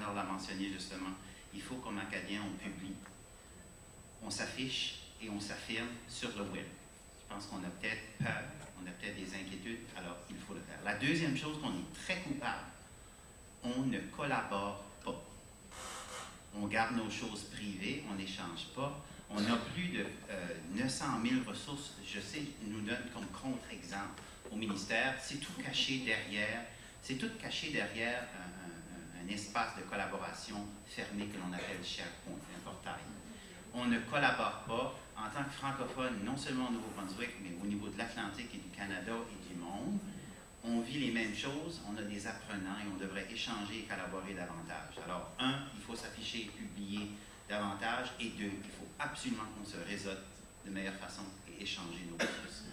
Bernard l'a mentionné justement, il faut comme Acadien, on publie, on s'affiche et on s'affirme sur le web. Je pense qu'on a peut-être peur, on a peut-être des inquiétudes, alors il faut le faire. La deuxième chose qu'on est très coupable, on ne collabore pas. On garde nos choses privées, on n'échange pas. On a plus de 900 000 ressources, je sais, nous donne comme contre-exemple au ministère. C'est tout caché derrière, un espace de collaboration fermé que l'on appelle SharePoint, un portail. On ne collabore pas en tant que francophone, non seulement au Nouveau-Brunswick, mais au niveau de l'Atlantique et du Canada et du monde. On vit les mêmes choses, on a des apprenants et on devrait échanger et collaborer davantage. Alors, un, il faut s'afficher et publier davantage, et deux, il faut absolument qu'on se réseaute de meilleure façon et échanger nos ressources.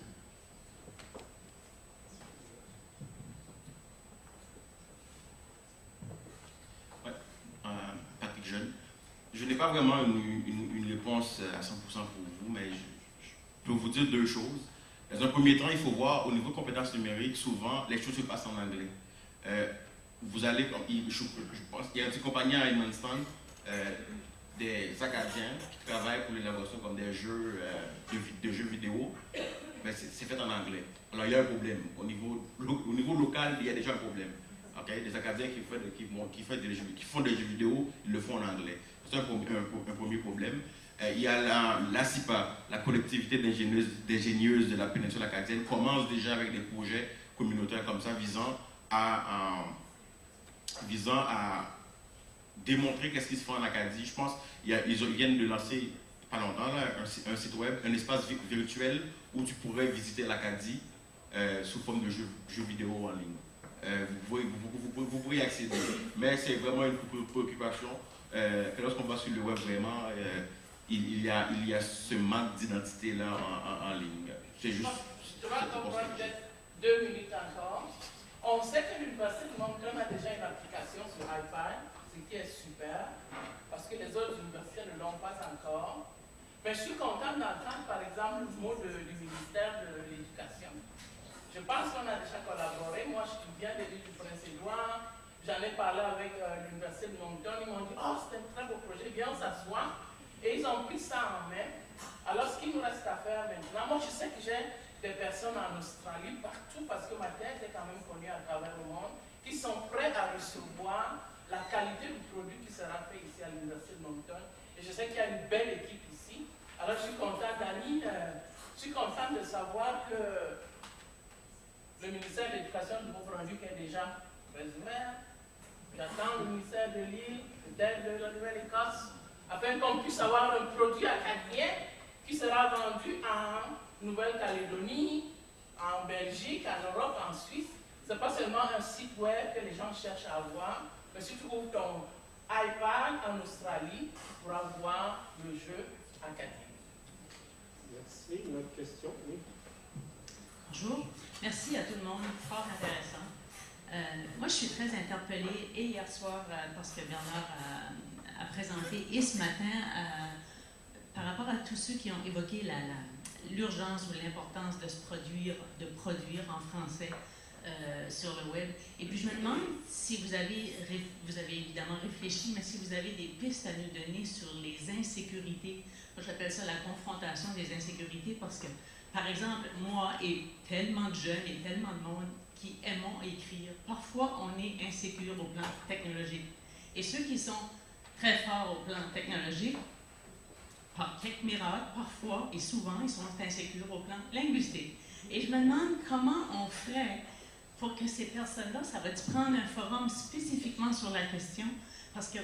Ouais, Patrick Jeune. Je n'ai pas vraiment une réponse à 100% pour vous, mais je peux vous dire deux choses. Dans un premier temps, il faut voir, au niveau de compétences numériques, souvent, les choses se passent en anglais. Vous allez, je pense, il y a des compagnies à Edmundston, des Acadiens qui travaillent pour l'élaboration comme des jeux, de jeux vidéo, mais c'est fait en anglais. Alors, il y a un problème. Au niveau local, il y a déjà un problème. Okay? Des Acadiens qui font des jeux vidéo, ils le font en anglais. C'est un premier problème. Il y a la CIPA, la collectivité d'ingénieuses de la péninsule acadienne, commence déjà avec des projets communautaires comme ça visant à démontrer qu'est-ce qui se fait en Acadie. Je pense qu'ils viennent de lancer, pas longtemps, là, un site web, un espace virtuel où tu pourrais visiter l'Acadie sous forme de jeux vidéo en ligne. Vous pourriez accéder. Mais c'est vraiment une préoccupation que lorsqu'on va sur le web, vraiment, il y a ce manque d'identité-là en ligne. C'est juste... Je vais comprendre peut-être 2 minutes encore. On sait que l'Université de Moncton a déjà une application sur iPad, ce qui est super, parce que les autres universités ne l'ont pas encore. Mais je suis contente d'entendre, par exemple, le mot du ministère de l'Éducation. Je pense qu'on a déjà collaboré. Moi, je viens de l'île du Prince-Édouard. J'en ai parlé avec l'Université de Moncton. Ils m'ont dit, oh, c'est un très beau projet, viens, on s'assoit. Et ils ont pris ça en main. Alors, ce qu'il nous reste à faire maintenant, moi, je sais que j'ai des personnes en Australie, partout, parce que ma thèse est quand même connue à travers le monde, qui sont prêts à recevoir la qualité du produit qui sera fait ici à l'Université de Moncton. Et je sais qu'il y a une belle équipe ici. Alors, je suis contente, Dani, je suis contente de savoir que le ministère de l'Éducation du Nouveau-Brunswick est déjà ouvert. J'attends le ministère de l'île, peut-être de la Nouvelle-Écosse, afin qu'on puisse avoir un produit acadien qui sera vendu en Nouvelle-Calédonie, en Belgique, en Europe, en Suisse. Ce n'est pas seulement un site web que les gens cherchent à avoir, mais si tu ouvres ton iPad en Australie, tu pourras voir le jeu acadien. Merci. Une autre question? Oui. Bonjour. Merci à tout le monde. Fort intéressant. Moi, je suis très interpellée, et hier soir, parce que Bernard a présenté, et ce matin, par rapport à tous ceux qui ont évoqué l'urgence ou l'importance de produire en français sur le web. Et puis je me demande si vous avez évidemment réfléchi, mais si vous avez des pistes à nous donner sur les insécurités. Moi, j'appelle ça la confrontation des insécurités parce que, par exemple, moi et tellement de jeunes et tellement de monde qui aimons écrire, parfois on est insécure au plan technologique. Et ceux qui sont très forts au plan technologique, par quelques miracles, parfois et souvent, ils sont insécures au plan linguistique. Et je me demande comment on ferait pour que ces personnes-là, ça va-tu prendre un forum spécifiquement sur la question? Parce que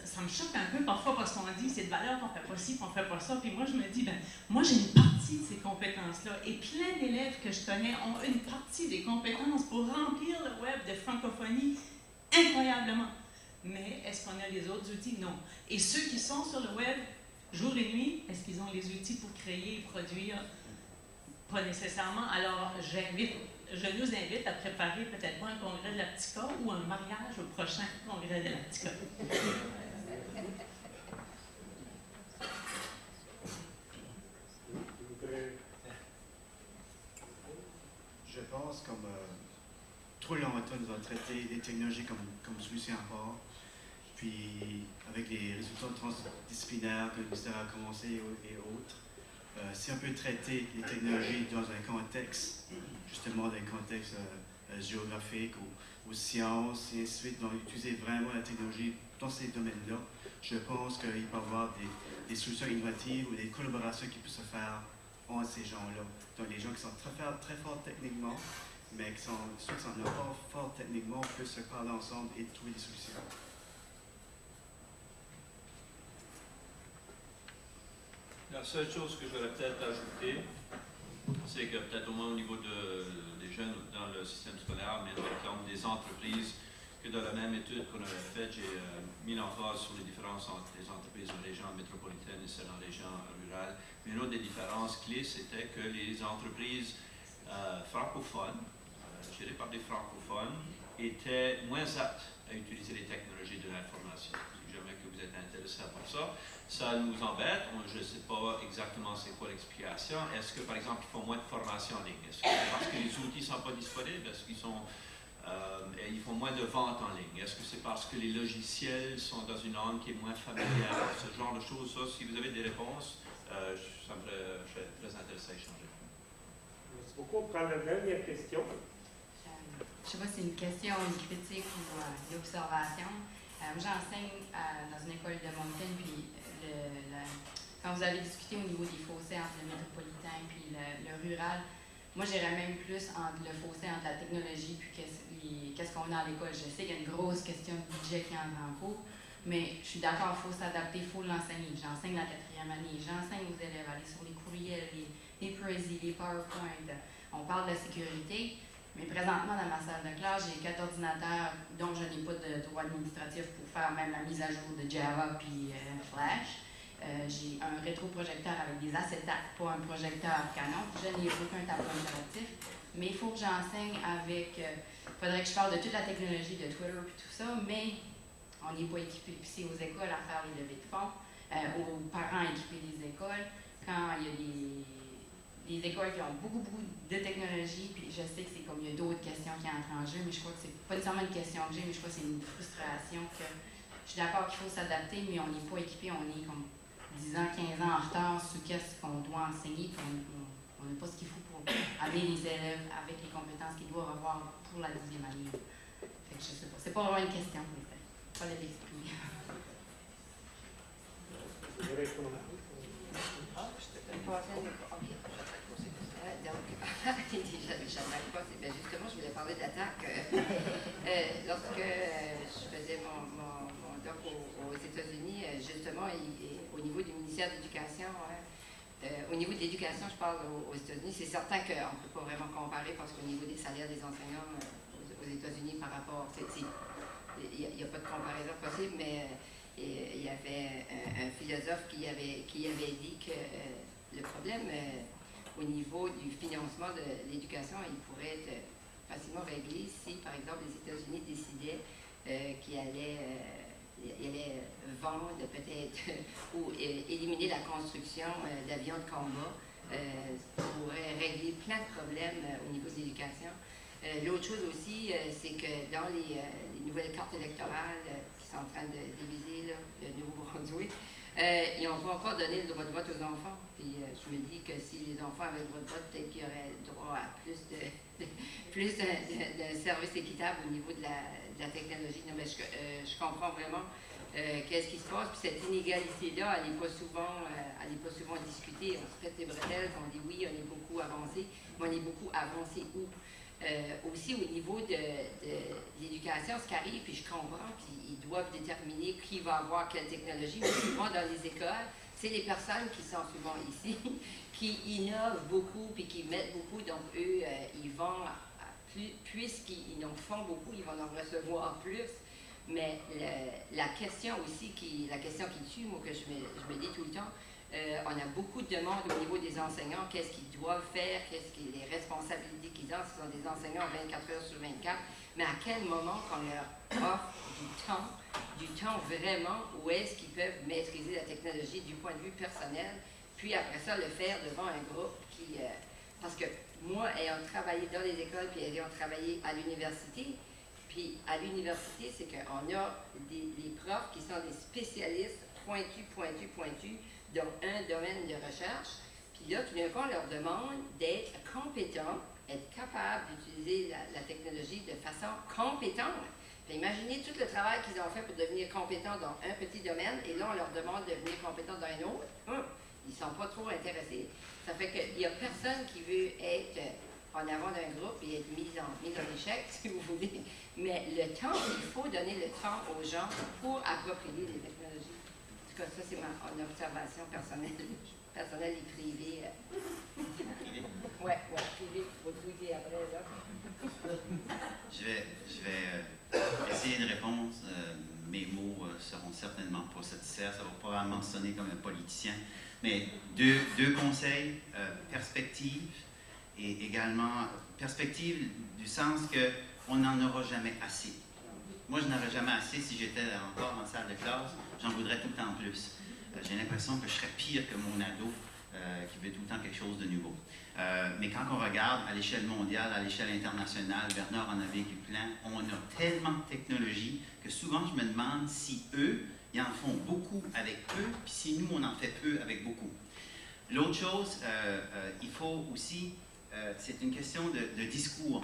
ça me choque un peu parfois parce qu'on dit c'est de valeur qu'on ne fait pas ci, qu'on ne fait pas ça. Puis moi, je me dis, ben, moi, j'ai une partie de ces compétences-là. Et plein d'élèves que je connais ont une partie des compétences pour remplir le web de francophonie incroyablement. Mais est-ce qu'on a les autres outils? Non. Et ceux qui sont sur le web, jour et nuit, est-ce qu'ils ont les outils pour créer et produire? Pas nécessairement. Alors, je nous invite à préparer peut-être pas un congrès de la Ptica ou un mariage au prochain congrès de la Ptica. Je pense comme trop longtemps nous avons traité des technologies comme celui-ci encore. Puis puis avec les résultats transdisciplinaires que le ministère a commencé et autres, si on peut traiter les technologies dans un contexte, justement dans un contexte géographique ou sciences et ainsi de suite, donc utiliser vraiment la technologie dans ces domaines-là, je pense qu'il peut y avoir des solutions innovatives ou des collaborations qui peuvent se faire entre ces gens-là. Donc les gens qui sont très forts techniquement, mais ceux qui sont pas forts techniquement peuvent se parler ensemble et trouver des solutions. La seule chose que j'aurais peut-être ajouté, c'est que peut-être au moins au niveau des jeunes dans le système scolaire, mais dans des entreprises, que dans la même étude qu'on avait faite, j'ai mis l'emphase sur les différences entre les entreprises en région métropolitaine et celles en région rurale. Mais une autre des différences clés, c'était que les entreprises francophones, gérées par des francophones, étaient moins aptes à utiliser les technologies de l'information. Si jamais que vous êtes intéressé par ça, ça nous embête. Je ne sais pas exactement c'est quoi l'explication. Est-ce que, par exemple, ils font moins de formation en ligne? Est-ce que c'est parce que les outils ne sont pas disponibles? Est-ce qu'ils ils font moins de ventes en ligne? Est-ce que c'est parce que les logiciels sont dans une langue qui est moins familière? Ce genre de choses, ça, si vous avez des réponses, je serais très intéressé à échanger. Merci beaucoup. On prend la dernière question. Je ne sais pas si c'est une question, une critique ou une observation. J'enseigne dans une école de Moncton, puis quand vous avez discuté au niveau des fossés entre le métropolitain et le rural, moi j'irais même plus entre le fossé entre la technologie puis qu'est-ce qu'on a à l'école. Je sais qu'il y a une grosse question de budget qui entre en cours, mais je suis d'accord, il faut s'adapter, il faut l'enseigner. J'enseigne la 4e année, j'enseigne aux élèves, aller sur les courriels, les Prezi, les PowerPoint. On parle de la sécurité. Mais présentement, dans ma salle de classe, j'ai 4 ordinateurs dont je n'ai pas de droit administratif pour faire même la mise à jour de Java puis Flash. J'ai un rétroprojecteur avec des acétates, pas un projecteur Canon. Je n'ai aucun tableau interactif. Mais il faut que j'enseigne avec... Il faudrait que je parle de toute la technologie de Twitter et tout ça, mais on n'est pas équipé. Puis c'est aux écoles à faire les levées de fonds, aux parents à équiper les écoles. Quand il y a des écoles qui ont beaucoup de technologie, puis je sais que c'est comme il y a d'autres questions qui entrent en jeu, mais je crois que c'est pas nécessairement une question que j'ai, mais je crois que c'est une frustration que je suis d'accord qu'il faut s'adapter, mais on n'est pas équipé, on est comme 10 ans, 15 ans en retard sur qu'est-ce qu'on doit enseigner, puis on n'a pas ce qu'il faut pour amener les élèves avec les compétences qu'ils doivent avoir pour la 10e année. Fait que je sais pas, c'est pas vraiment une question, mais c'est pas de l'exprimer. Justement, je voulais parler d'attaque. Lorsque je faisais mon doc aux États-Unis, justement, au niveau du ministère de l'Éducation, au niveau de l'éducation, je parle aux États-Unis, c'est certain qu'on ne peut pas vraiment comparer parce qu'au niveau des salaires des enseignants aux États-Unis par rapport, il n'y a pas de comparaison possible, mais il y avait un philosophe qui avait dit que le problème au niveau du financement de l'éducation, il pourrait être facilement réglé si, par exemple, les États-Unis décidaient qu'ils allaient vendre peut-être ou éliminer la construction d'avions de combat. Ça pourrait régler plein de problèmes au niveau de l'éducation. L'autre chose aussi, c'est que dans les nouvelles cartes électorales qui sont en train de diviser le Nouveau-Brunswick, ils n'ont pas encore donné le droit de vote aux enfants. Puis je me dis que si les enfants avaient le droit de vote, peut-être qu'ils auraient droit à plus de services équitables au niveau de la technologie. Non, mais je comprends vraiment qu'est-ce qui se passe. Puis cette inégalité-là, elle n'est pas souvent discutée. On se fait des bretelles, on dit oui, on est beaucoup avancé, mais on est beaucoup avancé où? Aussi au niveau de l'éducation, ce qui arrive, puis je comprends qu'ils doivent déterminer qui va avoir quelle technologie, mais souvent dans les écoles, c'est les personnes qui sont souvent ici, qui innovent beaucoup, puis qui mettent beaucoup, donc eux, ils vont, puisqu'ils en font beaucoup, ils vont en recevoir plus, mais la question aussi, la question qui tue, moi, que je me dis tout le temps, on a beaucoup de demandes au niveau des enseignants, qu'est-ce qu'ils doivent faire, les responsabilités qu'ils ont, ce sont des enseignants 24 heures sur 24, mais à quel moment qu'on leur offre du temps vraiment, où est-ce qu'ils peuvent maîtriser la technologie du point de vue personnel, puis après ça, le faire devant un groupe qui... parce que moi, ayant travaillé dans les écoles, puis ayant travaillé à l'université, Puis à l'université, c'est qu'on a des profs qui sont des spécialistes pointus, dans un domaine de recherche. Puis là, tout d'un coup, on leur demande d'être compétents, être capables d'utiliser la technologie de façon compétente. Puis imaginez tout le travail qu'ils ont fait pour devenir compétents dans un petit domaine, et là, on leur demande de devenir compétents dans un autre. Ils ne sont pas trop intéressés. Ça fait qu'il n'y a personne qui veut être en avant d'un groupe et être mis en échec, si vous voulez. Mais le temps, il faut donner le temps aux gens pour approprier les technologies. En tout cas, ça, c'est mon observation personnelle et privée. Ouais, privée, il faut tweeter après, là. Je vais essayer de répondre. Mes mots seront certainement pas satisfaits. Ça va probablement sonner comme un politicien. Mais deux conseils, perspective, et également perspective du sens qu'on n'en aura jamais assez. Moi, je n'aurais jamais assez si j'étais encore en salle de classe. J'en voudrais tout le temps plus. J'ai l'impression que je serais pire que mon ado qui veut tout le temps quelque chose de nouveau. Mais quand on regarde à l'échelle mondiale, à l'échelle internationale, Bernard en a vécu plein, on a tellement de technologies que souvent je me demande si eux, ils en font beaucoup avec peu, puis si nous, on en fait peu avec beaucoup. L'autre chose, il faut aussi, c'est une question de discours.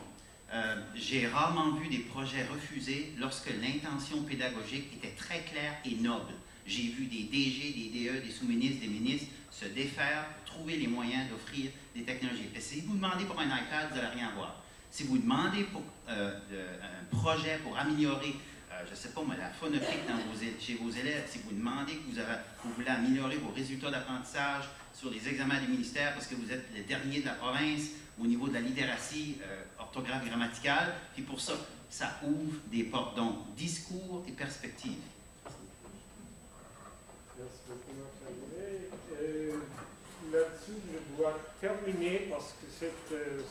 J'ai rarement vu des projets refusés lorsque l'intention pédagogique était très claire et noble. J'ai vu des DG, des DE, des sous-ministres, des ministres se défaire pour trouver les moyens d'offrir des technologies. Et si vous demandez pour un iPad, vous n'allez rien voir. Si vous demandez pour un projet pour améliorer, je ne sais pas, mais la phonotique chez vos élèves, si vous demandez que vous voulez améliorer vos résultats d'apprentissage sur les examens des ministères parce que vous êtes le dernier de la province au niveau de la littératie orthographe grammaticale, puis pour ça, ça ouvre des portes. Donc, discours et perspectives. Merci beaucoup, Marc-André. Là-dessus, je dois terminer parce que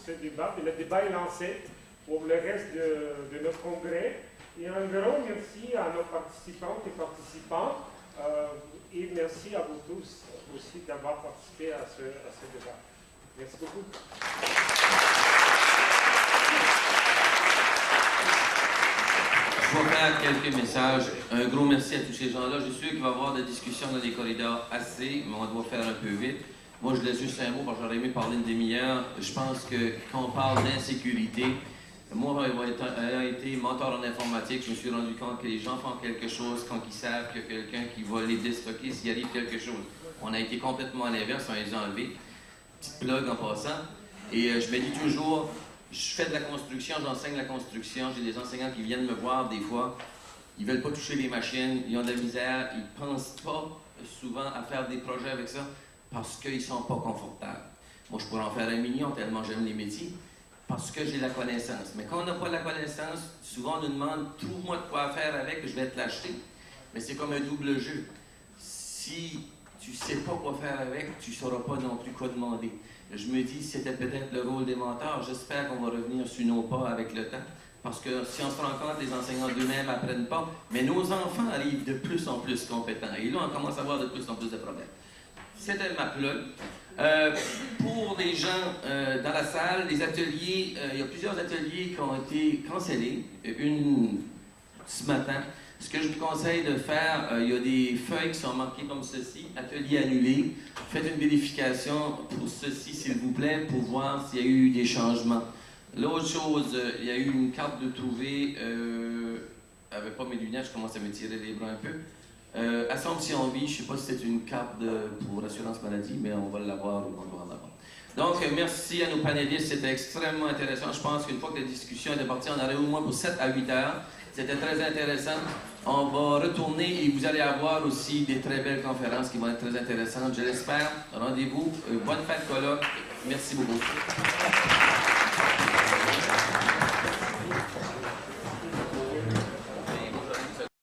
ce débat, le débat est lancé pour le reste de notre congrès. Et un grand merci à nos participantes et participants. Et merci à vous tous aussi d'avoir participé à ce débat. Merci beaucoup. Je vais faire quelques messages. Un gros merci à tous ces gens-là. Je suis sûr qu'il va y avoir des discussions dans les corridors assez, mais on doit faire un peu vite. Moi, je laisse juste un mot parce que j'aurais aimé parler une demi-heure. Je pense que quand on parle d'insécurité, moi, ayant été mentor en informatique, je me suis rendu compte que les gens font quelque chose quand ils savent qu'il y a quelqu'un qui va les déstocker s'il arrive quelque chose. On a été complètement à l'inverse, on les a enlevés. Petite plug en passant. Et je me dis toujours, je fais de la construction, j'enseigne la construction. J'ai des enseignants qui viennent me voir des fois. Ils ne veulent pas toucher les machines, ils ont de la misère, ils ne pensent pas souvent à faire des projets avec ça parce qu'ils ne sont pas confortables. Moi, je pourrais en faire 1 million tellement j'aime les métiers. Parce que j'ai la connaissance. Mais quand on n'a pas la connaissance, souvent on nous demande « trouve-moi de quoi faire avec, je vais te l'acheter ». Mais c'est comme un double jeu. Si tu ne sais pas quoi faire avec, tu ne sauras pas non plus quoi demander. Je me dis, c'était peut-être le rôle des mentors. J'espère qu'on va revenir sur nos pas avec le temps. Parce que si on se rend compte, les enseignants d'eux-mêmes n'apprennent pas, mais nos enfants arrivent de plus en plus compétents. Et là, on commence à avoir de plus en plus de problèmes. C'était ma plug. Pour les gens dans la salle, les ateliers, il y a plusieurs ateliers qui ont été cancellés. Une ce matin. Ce que je vous conseille de faire, il y a des feuilles qui sont marquées comme ceci, atelier annulé. Faites une vérification pour ceci, s'il vous plaît, pour voir s'il y a eu des changements. L'autre chose, il y a eu une carte de trouver, avec pas mes lunettes, je commence à me tirer les bras un peu. Assomption Vie, je ne sais pas si c'est une carte pour assurance maladie, mais on va l'avoir ou on va en avoir. Donc, merci à nos panélistes, c'était extrêmement intéressant. Je pense qu'une fois que la discussion est partie, on aurait au moins pour 7 à 8 heures. C'était très intéressant. On va retourner et vous allez avoir aussi des très belles conférences qui vont être très intéressantes, je l'espère. Rendez-vous, bonne fête colloque. Merci beaucoup.